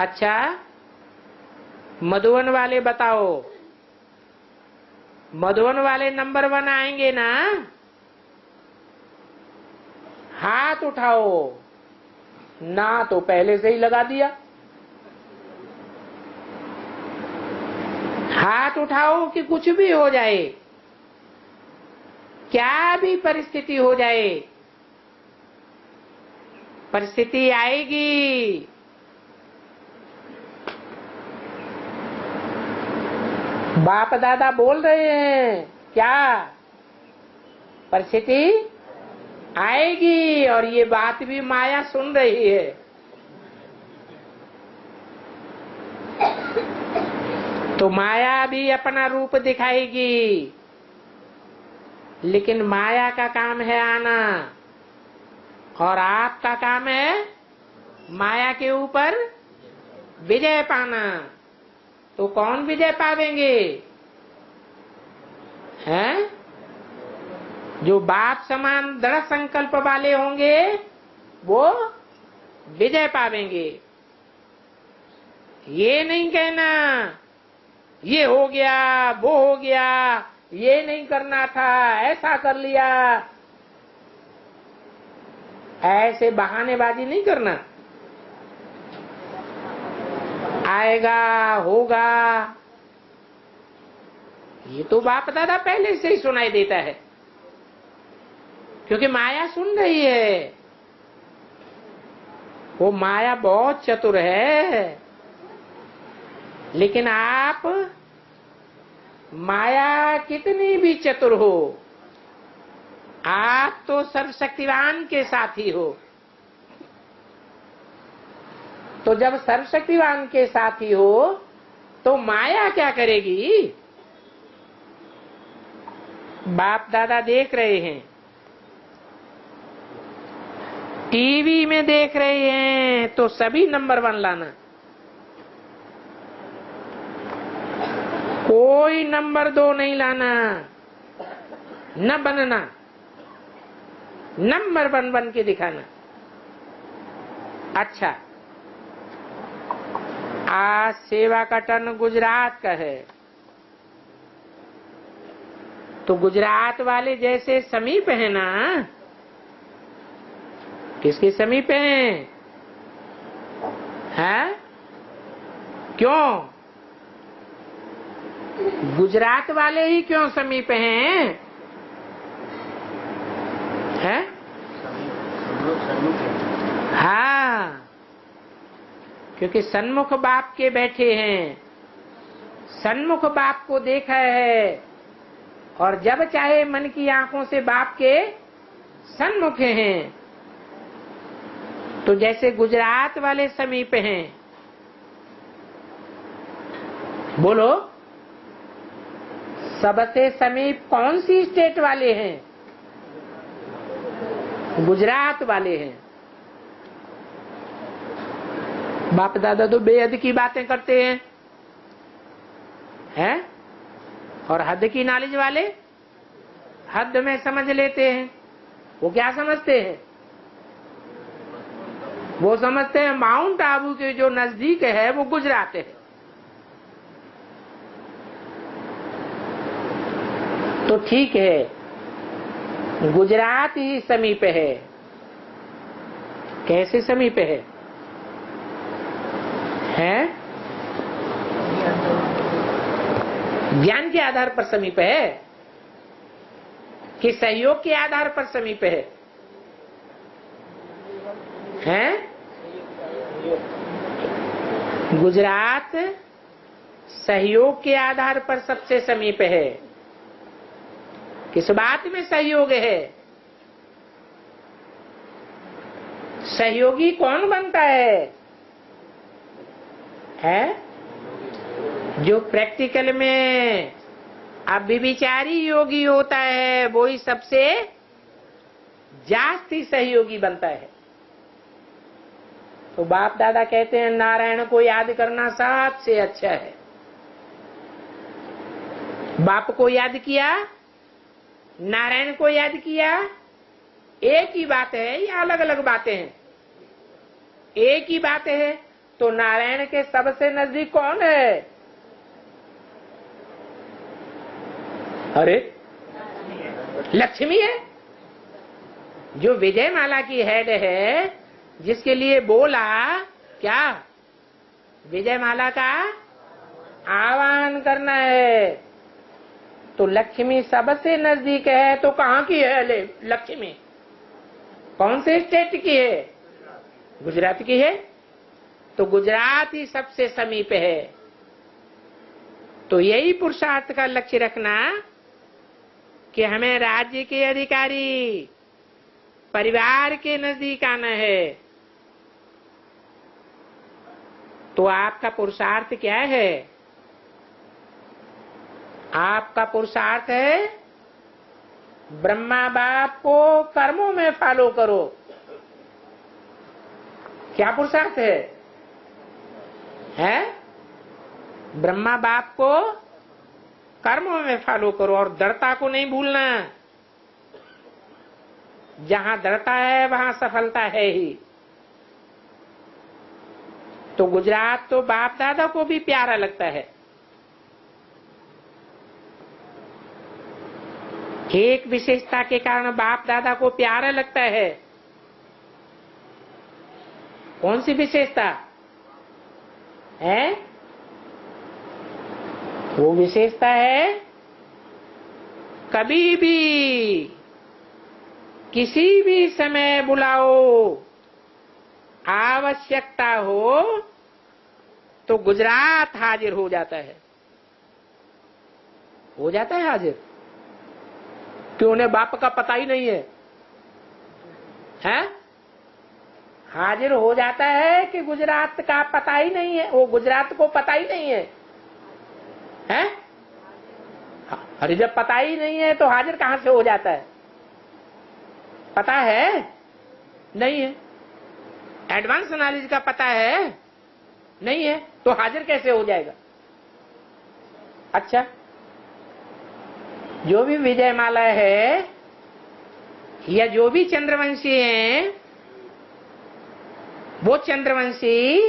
A: अच्छा, मधुवन वाले बताओ, मधुवन वाले नंबर 1 आएंगे ना? हाथ उठाओ। ना तो पहले से ही लगा दिया। हाथ उठाओ कि कुछ भी हो जाए, क्या भी परिस्थिति हो जाए, परिस्थिति आएगी। बाप दादा बोल रहे हैं, क्या परिस्थिति आएगी, और ये बात भी माया सुन रही है। तो माया भी अपना रूप दिखाएगी, लेकिन माया का काम है आना, और आपका काम है माया के ऊपर विजय पाना। तो कौन विजय पावेंगे? हैं? जो बाप समान दृढ़ संकल्प वाले होंगे वो विजय पावेंगे। ये नहीं कहना ये हो गया वो हो गया, ये नहीं करना था ऐसा कर लिया, ऐसे बहानेबाजी नहीं करना। आएगा होगा, ये तो बाप दादा पहले से ही सुनाई देता है, क्योंकि माया सुन रही है। वो माया बहुत चतुर है, लेकिन आप माया कितनी भी चतुर हो, आप तो सर्वशक्तिवान के साथी हो। तो जब सर्वशक्तिवान के साथी हो तो माया क्या करेगी? बाप दादा देख रहे हैं, टीवी में देख रहे हैं, तो सभी नंबर 1 लाना, कोई नंबर 2 नहीं लाना, न बनना, नंबर 1 बन के दिखाना। अच्छा, आज सेवा का टर्न गुजरात का है, तो गुजरात वाले जैसे समीप है ना, किसके समीप हैं? है? क्यों गुजरात वाले ही क्यों समीप हैं? है? हाँ, क्योंकि सन्मुख बाप के बैठे हैं, सन्मुख बाप को देखा है, और जब चाहे मन की आंखों से बाप के सन्मुख हैं। तो जैसे गुजरात वाले समीप हैं, बोलो सबसे समीप कौन सी स्टेट वाले हैं? गुजरात वाले हैं। बाप दादा तो बेहद की बातें करते हैं, हैं? और हद की नॉलेज वाले हद में समझ लेते हैं। वो क्या समझते हैं? वो समझते हैं माउंट आबू के जो नजदीक है वो गुजरात है। तो ठीक है, गुजरात ही समीप है। कैसे समीप है? ज्ञान के आधार पर समीप है कि सहयोग के आधार पर समीप है? गुजरात सहयोग के आधार पर सबसे समीप है। किस बात में सहयोग है? सहयोगी कौन बनता है? जो प्रैक्टिकल में अभिविचारी योगी होता है वो ही सबसे जास्ती सहयोगी बनता है। तो बाप दादा कहते हैं नारायण को याद करना सबसे अच्छा है। बाप को याद किया, नारायण को याद किया, एक ही बात है या अलग अलग बातें हैं? एक ही बात है। तो नारायण के सबसे नजदीक कौन है? अरे लक्ष्मी है, जो विजय माला की हेड है, जिसके लिए बोला क्या? विजय माला का आह्वान करना है। तो लक्ष्मी सबसे नजदीक है। तो कहाँ की है लक्ष्मी? कौन से स्टेट की है? गुजरात की है। तो गुजरात ही सबसे समीप है। तो यही पुरुषार्थ का लक्ष्य रखना कि हमें राज्य के अधिकारी परिवार के नजदीक आना है। तो आपका पुरुषार्थ क्या है? आपका पुरुषार्थ है ब्रह्मा बाप को कर्मों में फॉलो करो। क्या पुरुषार्थ है? ब्रह्मा बाप को कर्मों में फॉलो करो और दृढ़ता को नहीं भूलना। जहां दृढ़ता है वहां सफलता है ही। तो गुजरात तो बाप दादा को भी प्यारा लगता है। एक विशेषता के कारण बाप दादा को प्यारा लगता है। कौन सी विशेषता है? वो विशेषता है कभी भी किसी भी समय बुलाओ, आवश्यकता हो तो गुजरात हाजिर हो जाता है। हो जाता है हाजिर। क्यों? उन्हें बाप का पता ही नहीं है, हाजिर हो जाता है कि गुजरात का पता ही नहीं है। वो गुजरात को पता ही नहीं है, अरे जब पता ही नहीं है तो हाजिर कहां से हो जाता है? पता है नहीं है, एडवांस नॉलेज का पता है नहीं है, तो हाजिर कैसे हो जाएगा? अच्छा, जो भी विजय माला है या जो भी चंद्रवंशी हैं, वो चंद्रवंशी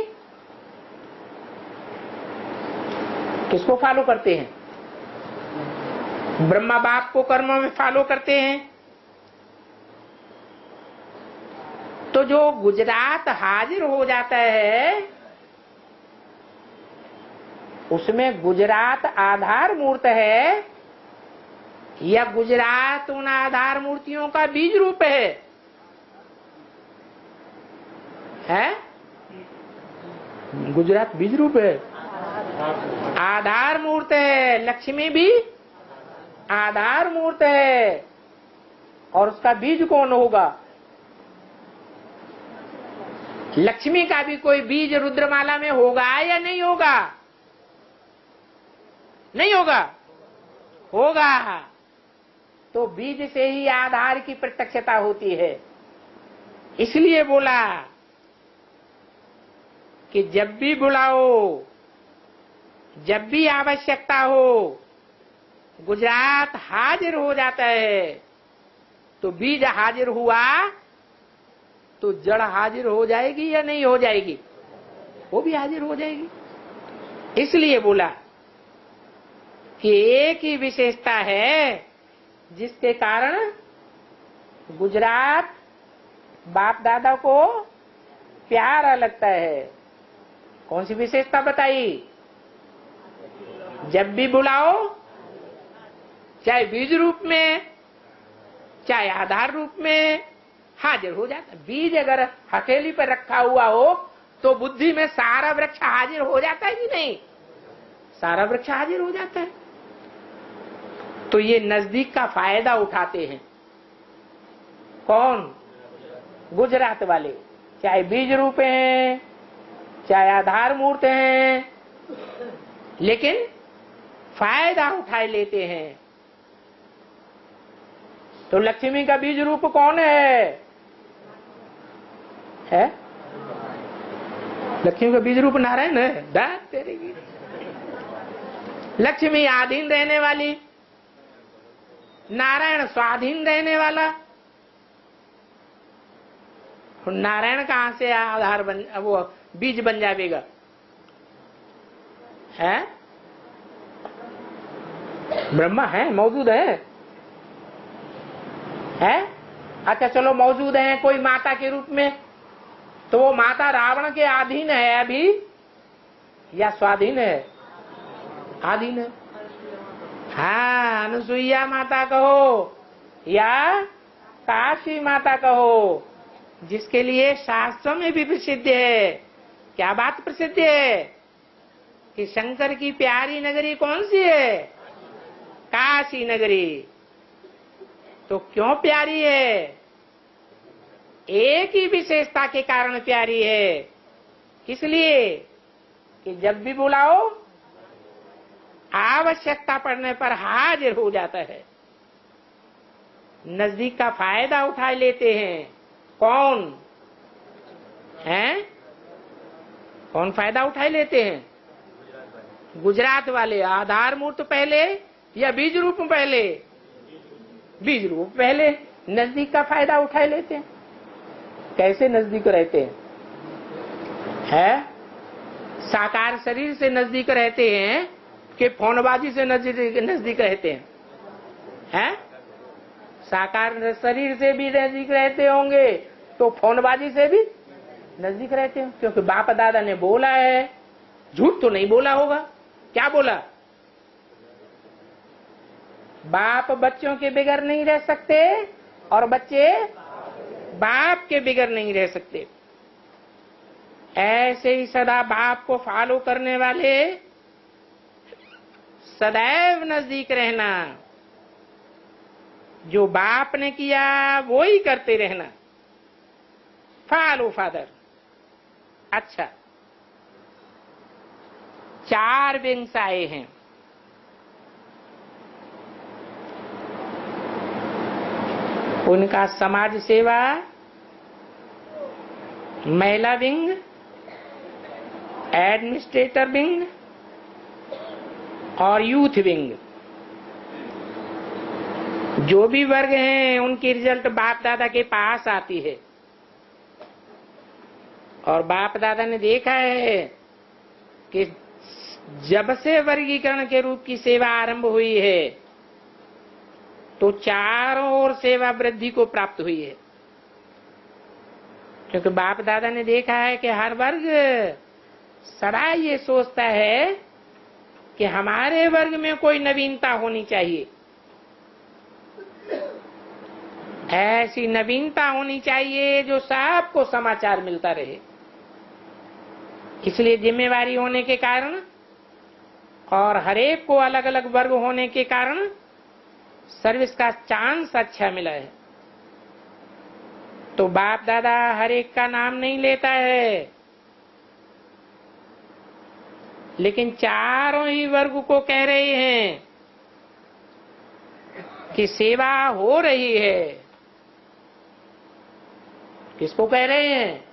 A: किसको फॉलो करते हैं? ब्रह्मा बाप को कर्मों में फॉलो करते हैं। तो जो गुजरात हाजिर हो जाता है उसमें गुजरात आधार मूर्त है या गुजरात उन आधार मूर्तियों का बीज रूप है? गुजरात बीज रूप है, आधार मूर्त है। लक्ष्मी भी आधार मूर्त है। और उसका बीज कौन होगा? लक्ष्मी का भी कोई बीज रुद्रमाला में होगा या नहीं होगा? नहीं होगा, होगा। तो बीज से ही आधार की प्रत्यक्षता होती है। इसलिए बोला कि जब भी बुलाओ, जब भी आवश्यकता हो, गुजरात हाजिर हो जाता है। तो बीज हाजिर हुआ तो जड़ हाजिर हो जाएगी या नहीं हो जाएगी? वो भी हाजिर हो जाएगी। इसलिए बोला कि एक ही विशेषता है जिसके कारण गुजरात बाप दादा को प्यारा लगता है। कौन सी विशेषता बताई? जब भी बुलाओ, चाहे बीज रूप में चाहे आधार रूप में, हाजिर हो जाता है। बीज अगर हथेली पर रखा हुआ हो तो बुद्धि में सारा वृक्ष हाजिर हो जाता है कि नहीं? सारा वृक्ष हाजिर हो जाता है। तो ये नजदीक का फायदा उठाते हैं। कौन? गुजरात वाले। चाहे बीज रूप हैं चाहे आधार मूर्त हैं, लेकिन फायदा उठा लेते हैं। तो लक्ष्मी का बीज रूप कौन है? लक्ष्मी का बीज रूप नारायण है। दाद तेरे की। लक्ष्मी आधीन रहने वाली, नारायण स्वाधीन रहने वाला। नारायण कहां से आधार बन, वो बीज बन जाएगा? है ब्रह्मा है, मौजूद है। अच्छा चलो मौजूद है कोई माता के रूप में, तो वो माता रावण के अधीन है अभी या स्वाधीन है? अधीन है। हाँ, अनुसुईया माता कहो या काशी माता कहो, जिसके लिए शास्त्रों में भी प्रसिद्ध है। क्या बात प्रसिद्ध है? कि शंकर की प्यारी नगरी कौन सी है? काशी नगरी। तो क्यों प्यारी है? एक ही विशेषता के कारण प्यारी है। इसलिए कि जब भी बुलाओ आवश्यकता पड़ने पर हाजिर हो जाता है। नजदीक का फायदा उठा लेते हैं। कौन है? कौन फायदा उठा लेते हैं? गुजरात वाले। आधार मूर्त पहले या बीज रूप पहले? बीज रूप पहले। नजदीक का फायदा उठा लेते हैं। कैसे नजदीक रहते हैं? साकार शरीर से नजदीक रहते हैं कि फोनबाजी से नजदीक रहते हैं? साकार शरीर से भी नजदीक रहते होंगे तो फोनबाजी से भी नजदीक रहते हो, क्योंकि बाप दादा ने बोला है। झूठ तो नहीं बोला होगा। क्या बोला? बाप बच्चों के बिगड़ नहीं रह सकते और बच्चे बाप के बिगड़ नहीं रह सकते। ऐसे ही सदा बाप को फॉलो करने वाले सदैव नजदीक रहना। जो बाप ने किया वो ही करते रहना। Follow father. अच्छा, 4 विंग्स आए हैं। उनका समाज सेवा, महिला विंग, एडमिनिस्ट्रेटर विंग और यूथ विंग। जो भी वर्ग हैं उनकी रिजल्ट बाप दादा के पास आती है। और बाप दादा ने देखा है कि जब से वर्गीकरण के रूप की सेवा आरंभ हुई है तो चारों ओर सेवा वृद्धि को प्राप्त हुई है। क्योंकि बाप दादा ने देखा है कि हर वर्ग सदा ये सोचता है कि हमारे वर्ग में कोई नवीनता होनी चाहिए। ऐसी नवीनता होनी चाहिए जो सबको समाचार मिलता रहे। इसलिए जिम्मेवारी होने के कारण और हरेक को अलग अलग वर्ग होने के कारण सर्विस का चांस अच्छा मिला है। तो बाप दादा हरेक का नाम नहीं लेता है, लेकिन चारों ही वर्ग को कह रहे हैं कि सेवा हो रही है। किसको कह रहे हैं?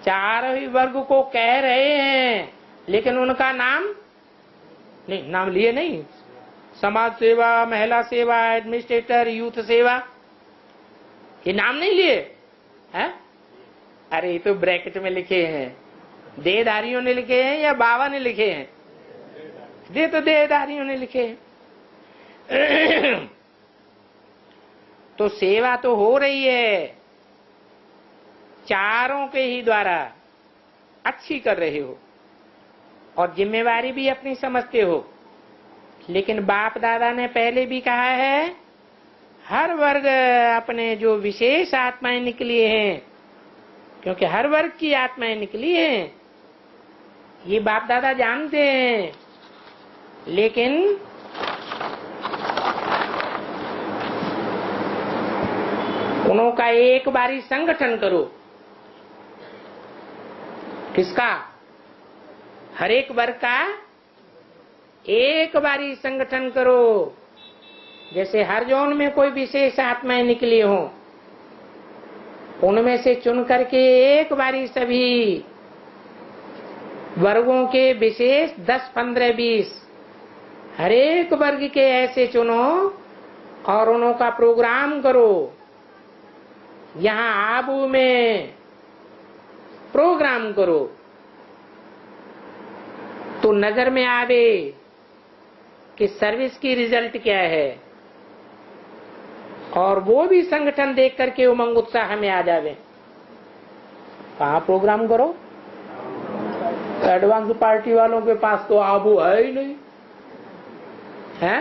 A: चारों ही वर्ग को कह रहे हैं, लेकिन उनका नाम नहीं, नाम लिए नहीं। समाज सेवा, महिला सेवा, एडमिनिस्ट्रेटर, यूथ सेवा, ये नाम नहीं लिए हैं? अरे ये तो ब्रैकेट में लिखे हैं। देहधारियों ने लिखे हैं या बाबा ने लिखे हैं? तो देहधारियों ने लिखे हैं। तो सेवा तो हो रही है, चारों के ही द्वारा अच्छी कर रहे हो और जिम्मेवारी भी अपनी समझते हो। लेकिन बाप दादा ने पहले भी कहा है, हर वर्ग अपने जो विशेष आत्माएं निकली हैं, क्योंकि हर वर्ग की आत्माएं निकली हैं, ये बाप दादा जानते हैं। लेकिन उनका एक बारी संगठन करो। किसका? हर एक वर्ग का एक बारी संगठन करो। जैसे हर जोन में कोई विशेष आत्माएं निकली हो, उनमें से चुन करके एक बारी सभी वर्गों के विशेष 10, 15, 20 हर एक वर्ग के ऐसे चुनो और उनका प्रोग्राम करो। यहाँ आबू में प्रोग्राम करो तो नजर में आवे कि सर्विस की रिजल्ट क्या है, और वो भी संगठन देख करके उमंग उत्साह में आ जावे। कहाँ प्रोग्राम करो? एडवांस पार्टी वालों के पास तो आबू है ही नहीं है।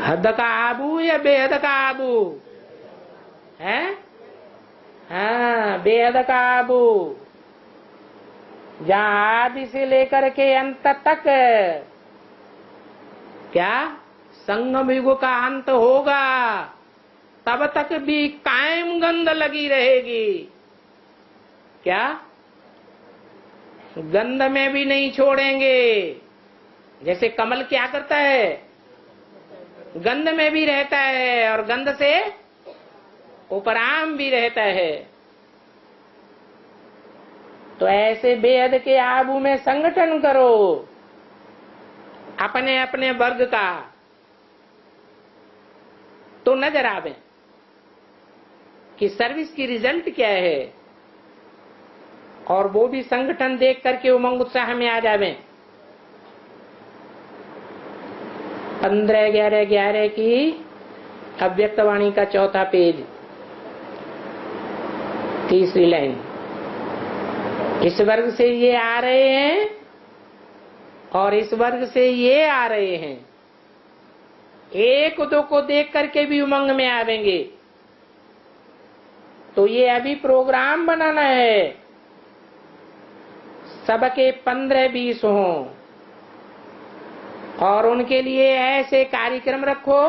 A: हद का आबू या बेहद का आबू है? हाँ, बेहद का आबू, जहां आदि से लेकर के अंत तक क्या संगम युग का अंत होगा, तब तक भी कायम गंध लगी रहेगी। क्या? गंध में भी नहीं छोड़ेंगे। जैसे कमल क्या करता है, गंध में भी रहता है और गंध से उपराम भी रहता है। तो ऐसे बेहद के आबू में संगठन करो अपने अपने वर्ग का, तो नजर आवे कि सर्विस की रिजल्ट क्या है, और वो भी संगठन देख करके उमंग उत्साह में आ जावे। 15/11/11 की अव्यक्तवाणी का 4था पेज, 3री लाइन। इस वर्ग से ये आ रहे हैं और इस वर्ग से ये आ रहे हैं, एक दो को देख करके भी उमंग में आवेंगे। तो ये अभी प्रोग्राम बनाना है, सबके 15-20 हों और उनके लिए ऐसे कार्यक्रम रखो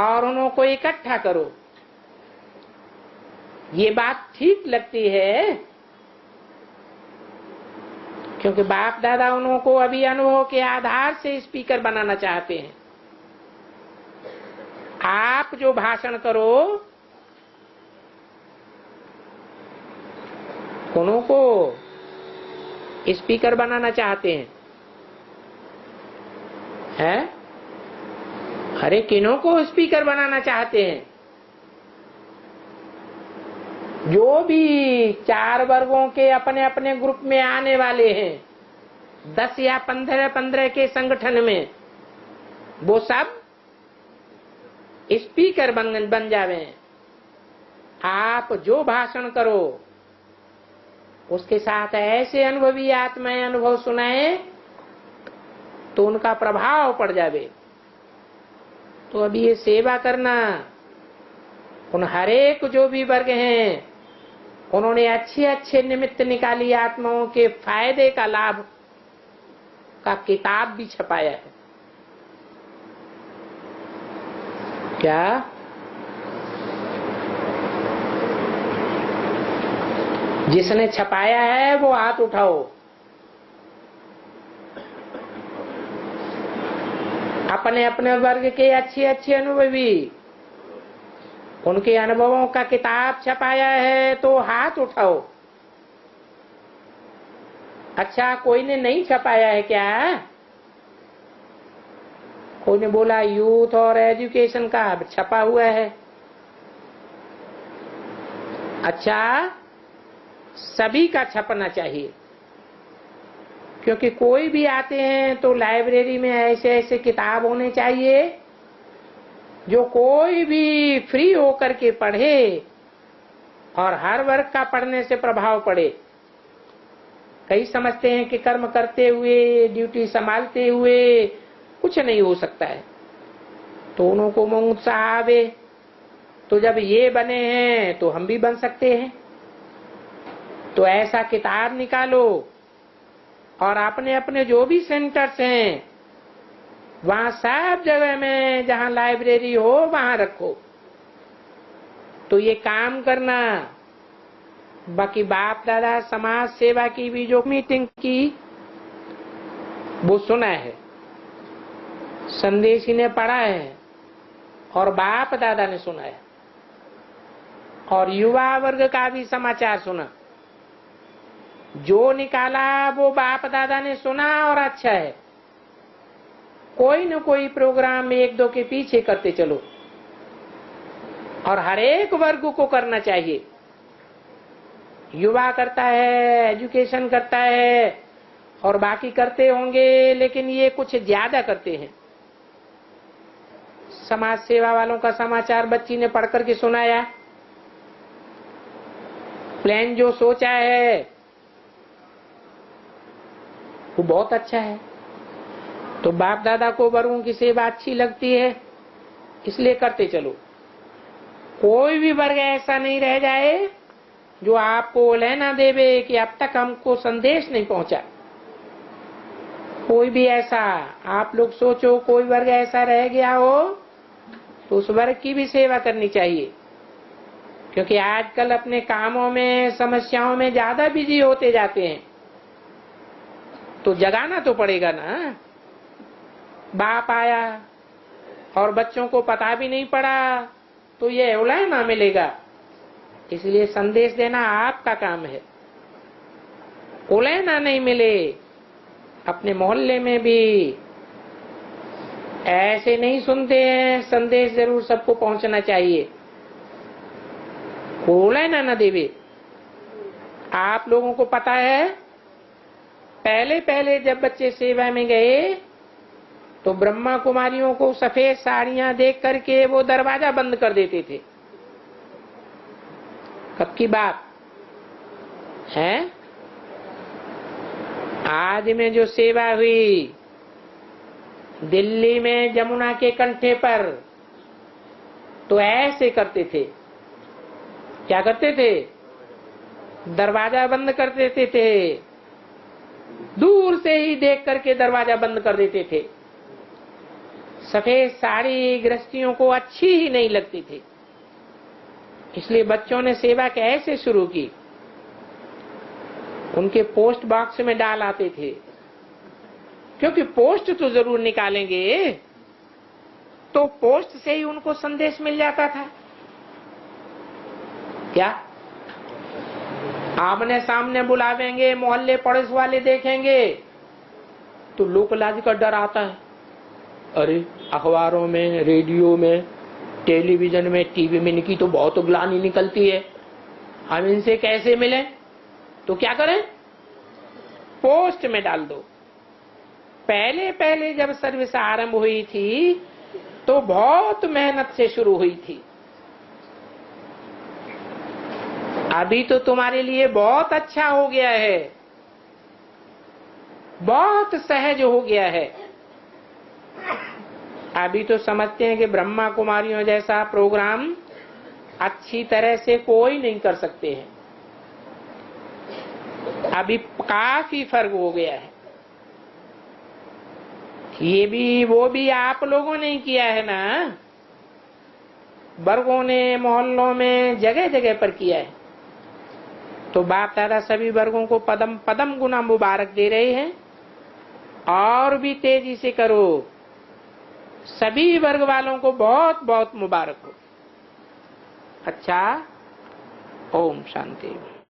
A: और उनको इकट्ठा करो। ये बात ठीक लगती है क्योंकि बाप दादा उनको अभी अनुभव के आधार से स्पीकर बनाना चाहते हैं। आप जो भाषण करो उनको स्पीकर बनाना चाहते हैं? अरे किन्हों को स्पीकर बनाना चाहते हैं? जो भी 4 वर्गों के अपने अपने ग्रुप में आने वाले हैं, 10 या 15 के संगठन में, वो सब स्पीकर बन जावे। आप जो भाषण करो उसके साथ ऐसे अनुभवी आत्माएं अनुभव सुनाए तो उनका प्रभाव पड़ जावे। तो अभी ये सेवा करना, उन हरेक जो भी वर्ग हैं उन्होंने अच्छे अच्छे निमित्त निकाली आत्माओं के फायदे का लाभ का किताब भी छपाया है। क्या? जिसने छपाया है वो हाथ उठाओ। अपने अपने वर्ग के अच्छे अच्छे अनुभवी, उनके अनुभवों का किताब छपाया है तो हाथ उठाओ। अच्छा, कोई ने नहीं छपाया है क्या? कोई ने बोला यूथ और एजुकेशन का छपा हुआ है। अच्छा, सभी का छपना चाहिए, क्योंकि कोई भी आते हैं तो लाइब्रेरी में ऐसे ऐसे किताब होने चाहिए जो कोई भी फ्री होकर के पढ़े और हर वर्ग का पढ़ने से प्रभाव पड़े। कई समझते हैं कि कर्म करते हुए, ड्यूटी संभालते हुए कुछ नहीं हो सकता है, तो उनको उत्साह आवे, तो जब ये बने हैं तो हम भी बन सकते हैं। तो ऐसा किताब निकालो और अपने अपने जो भी सेंटर्स हैं वहां सब जगह में जहां लाइब्रेरी हो वहां रखो। तो ये काम करना। बाकी बाप दादा समाज सेवा की भी जो मीटिंग की वो सुना है, संदेशी ने पढ़ा है और बाप दादा ने सुना है, और युवा वर्ग का भी समाचार सुना। जो निकाला वो बाप दादा ने सुना और अच्छा है। कोई न कोई प्रोग्राम एक दो के पीछे करते चलो, और हर एक वर्ग को करना चाहिए। युवा करता है, एजुकेशन करता है, और बाकी करते होंगे, लेकिन ये कुछ ज्यादा करते हैं। समाज सेवा वालों का समाचार बच्ची ने पढ़ करके सुनाया, प्लान जो सोचा है वो बहुत अच्छा है। तो बाप दादा को वर्गों की सेवा अच्छी लगती है, इसलिए करते चलो। कोई भी वर्ग ऐसा नहीं रह जाए जो आपको लेना देवे कि अब तक हमको संदेश नहीं पहुंचा। कोई भी ऐसा, आप लोग सोचो, कोई वर्ग ऐसा रह गया हो तो उस वर्ग की भी सेवा करनी चाहिए, क्योंकि आजकल अपने कामों में, समस्याओं में ज्यादा बिजी होते जाते हैं। तो जगाना तो पड़ेगा ना। बाप आया और बच्चों को पता भी नहीं पड़ा तो ये औलाद ना मिलेगा। इसलिए संदेश देना आपका काम है। औलाद नहीं मिले, अपने मोहल्ले में भी ऐसे नहीं सुनते हैं, संदेश जरूर सबको पहुंचना चाहिए। औलाद ना देवे। आप लोगों को पता है, पहले पहले जब बच्चे सेवा में गए तो ब्रह्मा कुमारियों को सफेद साड़ियां देख करके वो दरवाजा बंद कर देते थे। कब की बात है? आज में जो सेवा हुई दिल्ली में जमुना के कंठे पर, तो ऐसे करते थे। क्या करते थे? दरवाजा बंद कर देते थे, दूर से ही देख करके दरवाजा बंद कर देते थे। सफेद साड़ी गृहस्थियों को अच्छी ही नहीं लगती थी, इसलिए बच्चों ने सेवा कैसे शुरू की? उनके पोस्ट बॉक्स में डाल आते थे, क्योंकि पोस्ट तो जरूर निकालेंगे, तो पोस्ट से ही उनको संदेश मिल जाता था। क्या आमने सामने बुलावेंगे, मोहल्ले पड़ोस वाले देखेंगे तो लोक लाज का डर आता है। अरे अखबारों में, रेडियो में, टेलीविजन में, टीवी में इनकी तो बहुत ग्लानि निकलती है, हम इनसे कैसे मिलें? तो क्या करें? पोस्ट में डाल दो। पहले पहले जब सर्विस आरंभ हुई थी तो बहुत मेहनत से शुरू हुई थी। अभी तो तुम्हारे लिए बहुत अच्छा हो गया है, बहुत सहज हो गया है। अभी तो समझते हैं कि ब्रह्मा कुमारियों जैसा प्रोग्राम अच्छी तरह से कोई नहीं कर सकते हैं। अभी काफी फर्क हो गया है। ये भी वो भी आप लोगों ने किया है ना, वर्गों ने मोहल्लों में जगह जगह पर किया है। तो बाप दादा सभी वर्गों को पदम पदम गुना मुबारक दे रहे हैं, और भी तेजी से करो। सभी वर्ग वालों को बहुत बहुत मुबारक हो। अच्छा, ओम शांति।